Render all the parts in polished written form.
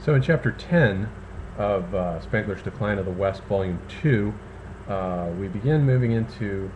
So in chapter 10 of Spengler's Decline of the West, volume 2, we begin moving into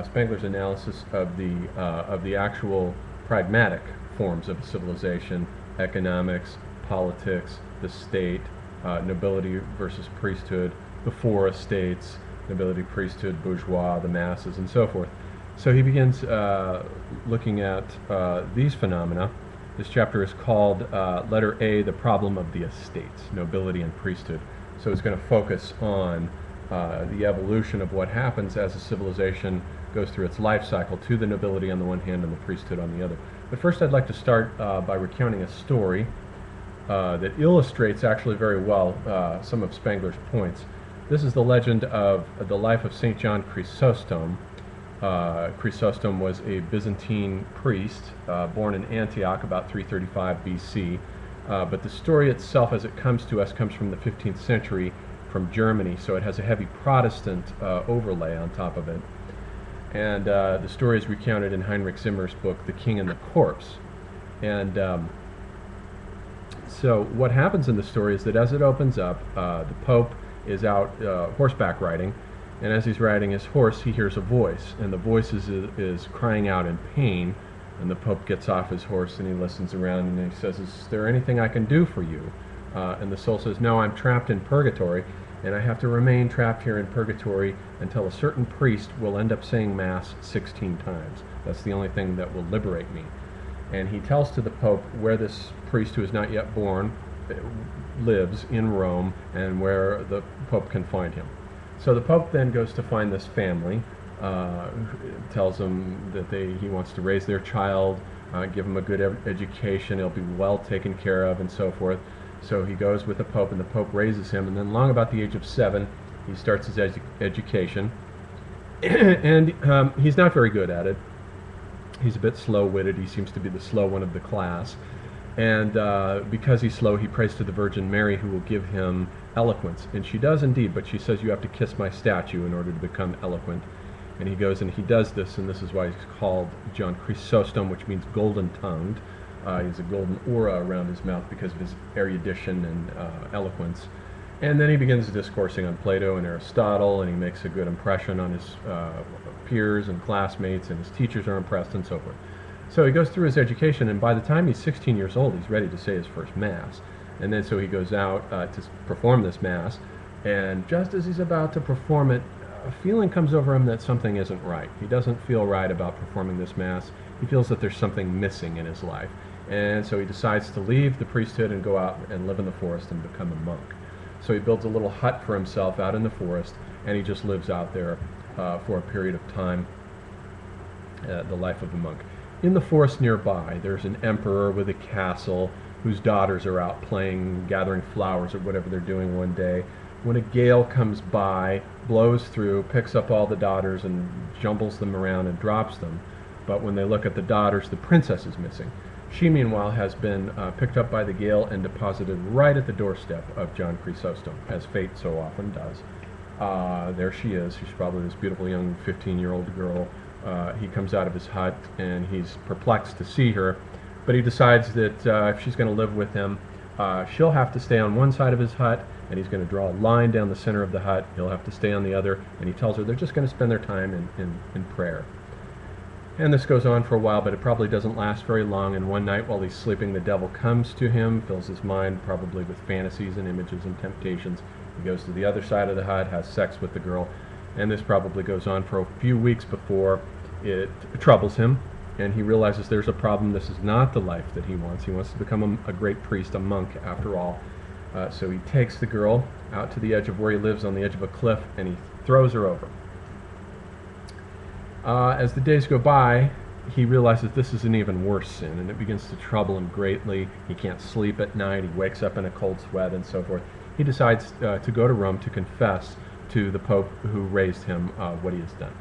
Spengler's analysis of the actual pragmatic forms of civilization: economics, politics, the state, nobility versus priesthood, the four estates, nobility, priesthood, bourgeois, the masses, and so forth. So he begins looking at these phenomena. This chapter is called letter A, the problem of the estates, nobility and priesthood. So it's going to focus on the evolution of what happens as a civilization goes through its life cycle, to the nobility on the one hand and the priesthood on the other. But first I'd like to start by recounting a story that illustrates actually very well some of Spengler's points. This is the legend of the life of St. John Chrysostom. Chrysostom was a Byzantine priest born in Antioch about 335 BC, but the story itself as it comes to us comes from the 15th century from Germany, so it has a heavy Protestant overlay on top of it. And the story is recounted in Heinrich Zimmer's book, The King and the Corpse. And so what happens in the story is that as it opens up, the Pope is out horseback riding, and as he's riding his horse, he hears a voice, and the voice is crying out in pain. And the Pope gets off his horse and he listens around and he says, "Is there anything I can do for you?" And the soul says, "No, I'm trapped in purgatory, and I have to remain trapped here in purgatory until a certain priest will end up saying Mass 16 times. That's the only thing that will liberate me." And he tells to the Pope where this priest, who is not yet born, lives in Rome, and where the Pope can find him. So the Pope then goes to find this family, tells them that he wants to raise their child, give them a good education, he'll be well taken care of, and so forth. So he goes with the Pope, and the Pope raises him, and then long about the age of 7, he starts his education. And he's not very good at it. He's a bit slow-witted. He seems to be the slow one of the class. And because he's slow, he prays to the Virgin Mary, who will give him eloquence. And she does indeed, but she says, "You have to kiss my statue in order to become eloquent." And he goes and he does this, and this is why he's called John Chrysostom, which means golden-tongued. He has a golden aura around his mouth because of his erudition and eloquence. And then he begins discoursing on Plato and Aristotle, and he makes a good impression on his peers and classmates, and his teachers are impressed, and so forth. So he goes through his education, and by the time he's 16 years old, he's ready to say his first Mass. And then so he goes out to perform this Mass, and just as he's about to perform it, a feeling comes over him that something isn't right. He doesn't feel right about performing this Mass. He feels that there's something missing in his life. And so he decides to leave the priesthood and go out and live in the forest and become a monk. So he builds a little hut for himself out in the forest, and he just lives out there for a period of time, the life of a monk. In the forest nearby, there's an emperor with a castle whose daughters are out playing, gathering flowers or whatever they're doing one day, when a gale comes by, blows through, picks up all the daughters and jumbles them around and drops them. But when they look at the daughters, the princess is missing. She, meanwhile, has been picked up by the gale and deposited right at the doorstep of John Chrysostom, as fate so often does. There she is. She's probably this beautiful young 15-year-old girl. He comes out of his hut, and he's perplexed to see her, but he decides that if she's going to live with him, she'll have to stay on one side of his hut, and he's going to draw a line down the center of the hut. He'll have to stay on the other, and he tells her they're just going to spend their time in prayer. And this goes on for a while, but it probably doesn't last very long, and one night while he's sleeping, the devil comes to him, fills his mind probably with fantasies and images and temptations. He goes to the other side of the hut, has sex with the girl, and this probably goes on for a few weeks before it troubles him, and he realizes there's a problem. This is not the life that he wants. He wants to become a great priest, a monk, after all. So he takes the girl out to the edge of where he lives, on the edge of a cliff, and he throws her over. As the days go by, he realizes this is an even worse sin, and it begins to trouble him greatly. He can't sleep at night. He wakes up in a cold sweat and so forth. He decides to go to Rome to confess to the Pope who raised him what he has done.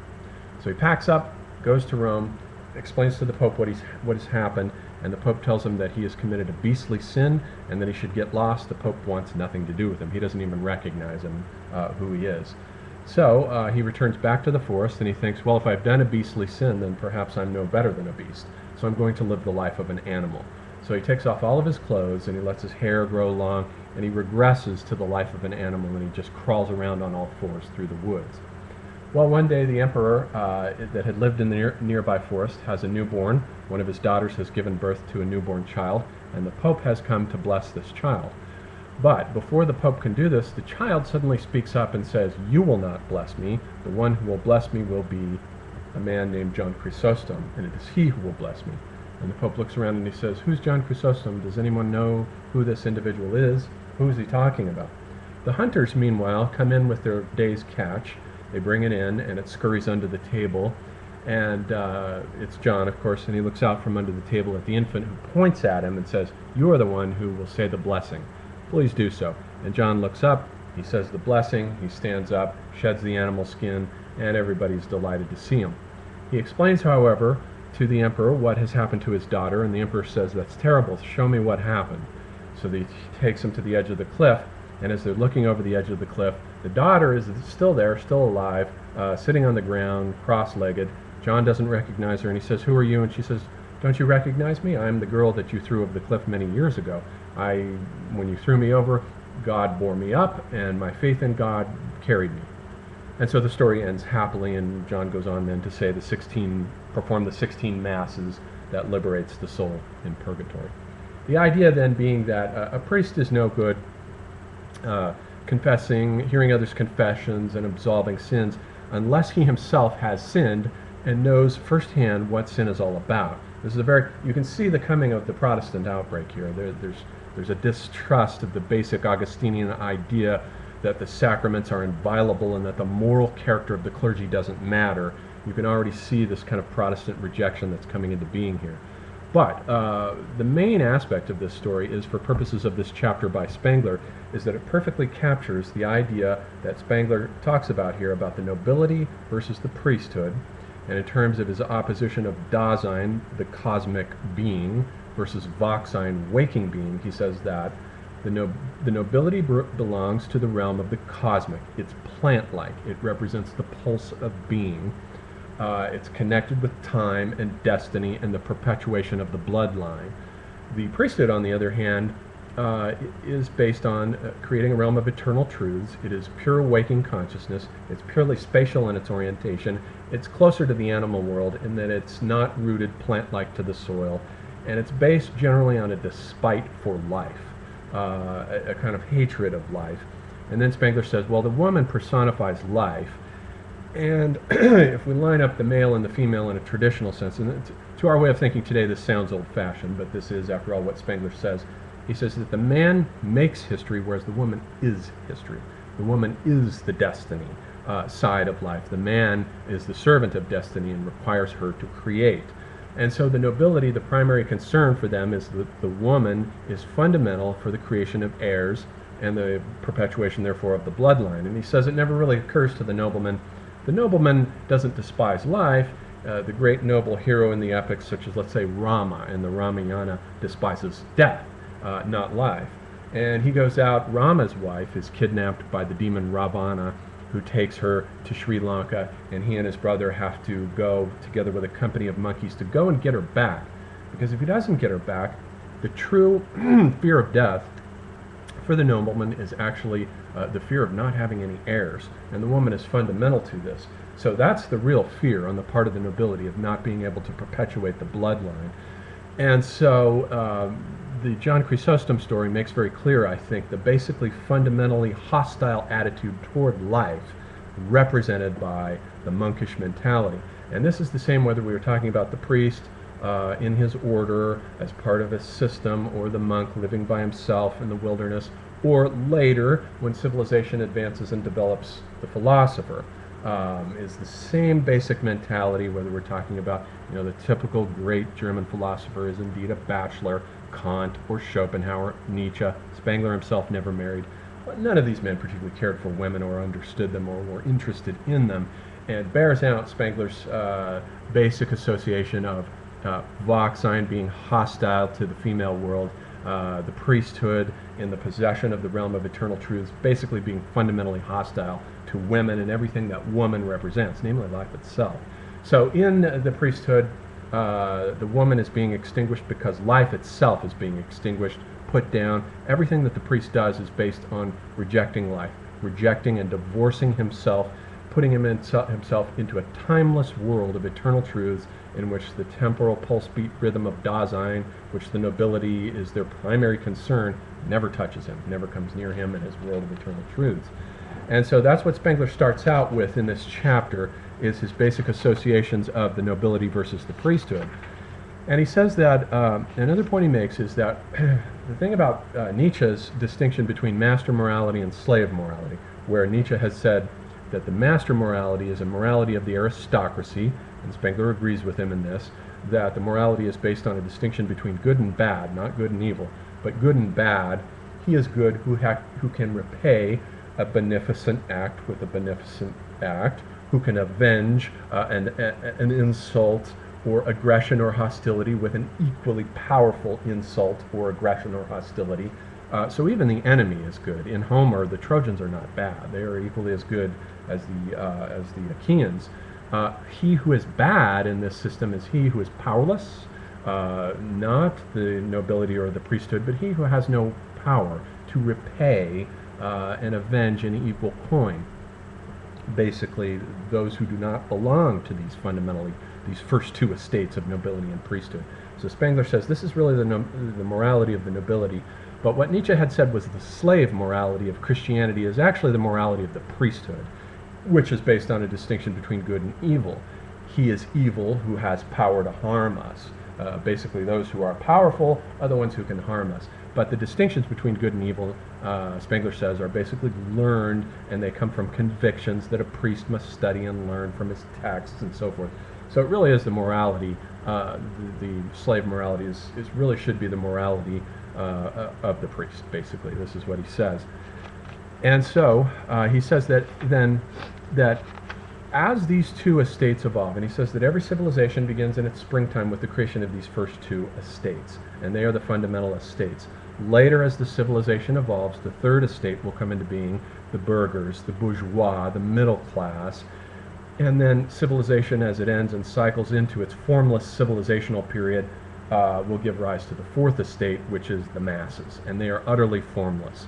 So he packs up, goes to Rome, explains to the Pope what has happened, and the Pope tells him that he has committed a beastly sin and that he should get lost. The Pope wants nothing to do with him. He doesn't even recognize him, who he is. So he returns back to the forest, and he thinks, well, if I've done a beastly sin, then perhaps I'm no better than a beast. So I'm going to live the life of an animal. So he takes off all of his clothes and he lets his hair grow long, and he regresses to the life of an animal, and he just crawls around on all fours through the woods. Well, one day the emperor that had lived in the nearby forest has a newborn. One of his daughters has given birth to a newborn child, and the Pope has come to bless this child. But before the Pope can do this, the child suddenly speaks up and says, "You will not bless me. The one who will bless me will be a man named John Chrysostom, and it is he who will bless me." And the Pope looks around and he says, "Who's John Chrysostom? Does anyone know who this individual is? Who is he talking about?" The hunters, meanwhile, come in with their day's catch. They bring it in, and it scurries under the table. And it's John, of course, and he looks out from under the table at the infant, who points at him and says, "You are the one who will say the blessing. Please do so." And John looks up, he says the blessing, he stands up, sheds the animal skin, and everybody's delighted to see him. He explains, however, to the emperor what has happened to his daughter, and the emperor says, "That's terrible. Show me what happened." So he takes him to the edge of the cliff, and as they're looking over the edge of the cliff, the daughter is still there, still alive, sitting on the ground, cross-legged. John doesn't recognize her, and he says, "Who are you?" And she says, "Don't you recognize me? I'm the girl that you threw over the cliff many years ago. When you threw me over, God bore me up, and my faith in God carried me." And so the story ends happily, and John goes on then to say perform the 16 masses that liberates the soul in purgatory. The idea then being that a priest is no good confessing, hearing others' confessions, and absolving sins unless he himself has sinned and knows firsthand what sin is all about. This is you can see the coming of the Protestant outbreak here. There's a distrust of the basic Augustinian idea that the sacraments are inviolable and that the moral character of the clergy doesn't matter. You can already see this kind of Protestant rejection that's coming into being here. But the main aspect of this story is, for purposes of this chapter by Spengler, is that it perfectly captures the idea that Spengler talks about here about the nobility versus the priesthood, and in terms of his opposition of Dasein, the cosmic being, versus Wachsein, waking being. He says that the nobility belongs to the realm of the cosmic. It's plant-like. It represents the pulse of being. It's connected with time and destiny and the perpetuation of the bloodline. The priesthood, on the other hand, is based on creating a realm of eternal truths. It is pure waking consciousness. It's purely spatial in its orientation. It's closer to the animal world in that it's not rooted plant-like to the soil, and it's based generally on a despite for life, a kind of hatred of life. And then Spengler says, well, the woman personifies life, and if we line up the male and the female in a traditional sense, and to our way of thinking today this sounds old-fashioned, but this is, after all, what Spengler says. He says that the man makes history, whereas the woman is history. The woman is the destiny side of life. The man is the servant of destiny and requires her to create. And so the nobility, the primary concern for them is that the woman is fundamental for the creation of heirs and the perpetuation, therefore, of the bloodline. And he says it never really occurs to the nobleman. The nobleman doesn't despise life. The great noble hero in the epics, such as, let's say, Rama in the Ramayana, despises death, not life. And he goes out, Rama's wife is kidnapped by the demon Ravana, who takes her to Sri Lanka, and he and his brother have to go, together with a company of monkeys, to go and get her back. Because if he doesn't get her back, the true fear of death for the nobleman is actually the fear of not having any heirs, and the woman is fundamental to this. So that's the real fear on the part of the nobility, of not being able to perpetuate the bloodline. And so the John Chrysostom story makes very clear, I think, the basically fundamentally hostile attitude toward life represented by the monkish mentality. And this is the same whether we were talking about the priest in his order as part of a system, or the monk living by himself in the wilderness, or later when civilization advances and develops the philosopher. Is the same basic mentality, whether we're talking about, the typical great German philosopher is indeed a bachelor, Kant or Schopenhauer, Nietzsche. Spengler himself never married. But none of these men particularly cared for women or understood them or were interested in them, and bears out Spengler's basic association of Wachsein being hostile to the female world, the priesthood in the possession of the realm of eternal truths basically being fundamentally hostile to women and everything that woman represents, namely life itself. So in the priesthood, The woman is being extinguished because life itself is being extinguished, put down. Everything that the priest does is based on rejecting life, rejecting and divorcing himself, putting himself into a timeless world of eternal truths in which the temporal pulse beat rhythm of Dasein, which the nobility is their primary concern, never touches him, never comes near him in his world of eternal truths. And so that's what Spengler starts out with in this chapter, is his basic associations of the nobility versus the priesthood. And he says that, another point he makes is that the thing about Nietzsche's distinction between master morality and slave morality, where Nietzsche has said that the master morality is a morality of the aristocracy, and Spengler agrees with him in this, that the morality is based on a distinction between good and bad, not good and evil, but good and bad. He is good who can repay a beneficent act with a beneficent act, who can avenge an insult or aggression or hostility with an equally powerful insult or aggression or hostility. So even the enemy is good. In Homer, the Trojans are not bad. They are equally as good as the Achaeans. He who is bad in this system is he who is powerless, not the nobility or the priesthood, but he who has no power to repay and avenge in equal coin. Basically, those who do not belong to these first two estates of nobility and priesthood. So Spengler says this is really the morality of the nobility, but what Nietzsche had said was the slave morality of Christianity is actually the morality of the priesthood, which is based on a distinction between good and evil. He is evil who has power to harm us. Basically, those who are powerful are the ones who can harm us. But the distinctions between good and evil, Spengler says, are basically learned, and they come from convictions that a priest must study and learn from his texts and so forth. So it really is the morality, the slave morality really should be the morality of the priest, basically. This is what he says. And so he says that as these two estates evolve, and he says that every civilization begins in its springtime with the creation of these first two estates, and they are the fundamental estates. Later, as the civilization evolves, the third estate will come into being, the burghers, the bourgeois, the middle class, and then civilization, as it ends and cycles into its formless civilizational period, will give rise to the fourth estate, which is the masses, and they are utterly formless.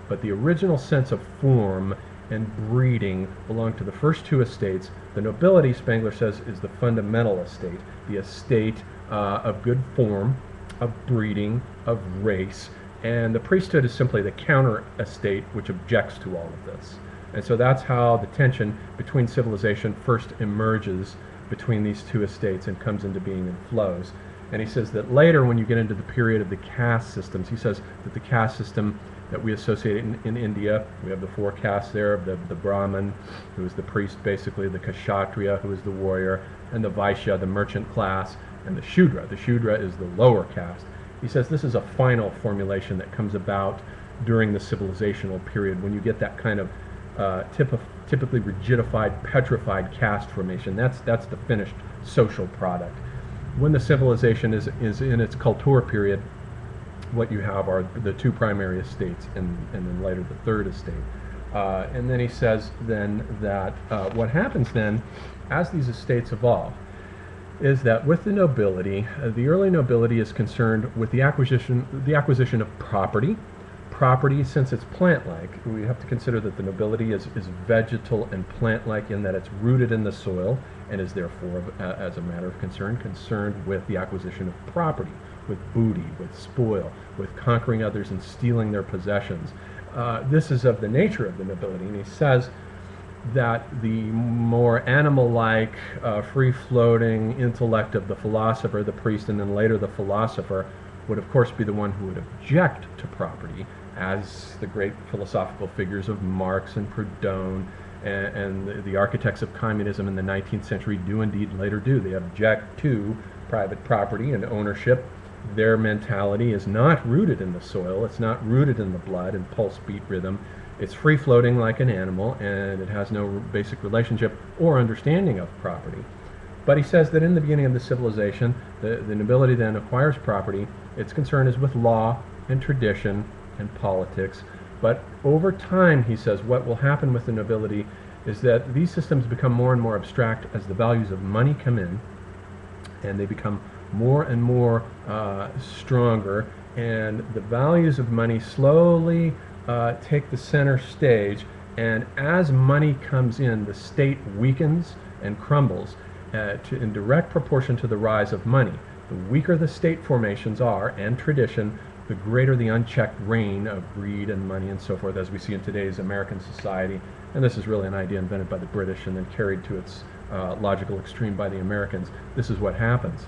But the original sense of form and breeding belong to the first two estates. The nobility, Spengler says, is the fundamental estate, the estate of good form, of breeding, of race, and the priesthood is simply the counter estate which objects to all of this. And so that's how the tension between civilization first emerges between these two estates and comes into being and flows. And he says that later, when you get into the period of the caste systems, he says that the caste system that we associate in India, we have the four castes there, the Brahmin, who is the priest basically, the Kshatriya, who is the warrior, and the Vaishya, the merchant class, and the Shudra. The Shudra is the lower caste. He says this is a final formulation that comes about during the civilizational period, when you get that kind of typically rigidified, petrified caste formation. That's the finished social product. When the civilization is in its culture period, what you have are the two primary estates, and then later the third estate. And then he says then that what happens then, as these estates evolve, is that with the nobility, the early nobility is concerned with the acquisition of property. Property, since it's plant-like, we have to consider that the nobility is vegetal and plant-like in that it's rooted in the soil and is therefore, as a matter of concerned with the acquisition of property, with booty, with spoil, with conquering others and stealing their possessions. This is of the nature of the nobility, and he says that the more animal-like, free-floating intellect of the philosopher, the priest, and then later the philosopher would of course be the one who would object to property, as the great philosophical figures of Marx and Proudhon and the architects of communism in the 19th century do indeed later do. They object to private property and ownership. Their mentality is not rooted in the soil, it's not rooted in the blood and pulse beat rhythm. It's free-floating like an animal, and it has no basic relationship or understanding of property. But he says that in the beginning of the civilization, the nobility then acquires property. Its concern is with law and tradition and politics. But over time, he says, what will happen with the nobility is that these systems become more and more abstract as the values of money come in, and they become more and more stronger, and the values of money slowly take the center stage. And as money comes in, the state weakens and crumbles in direct proportion to the rise of money. The weaker the state formations are and tradition, the greater the unchecked reign of greed and money and so forth, as we see in today's American society. And this is really an idea invented by the British and then carried to its logical extreme by the Americans. This is what happens.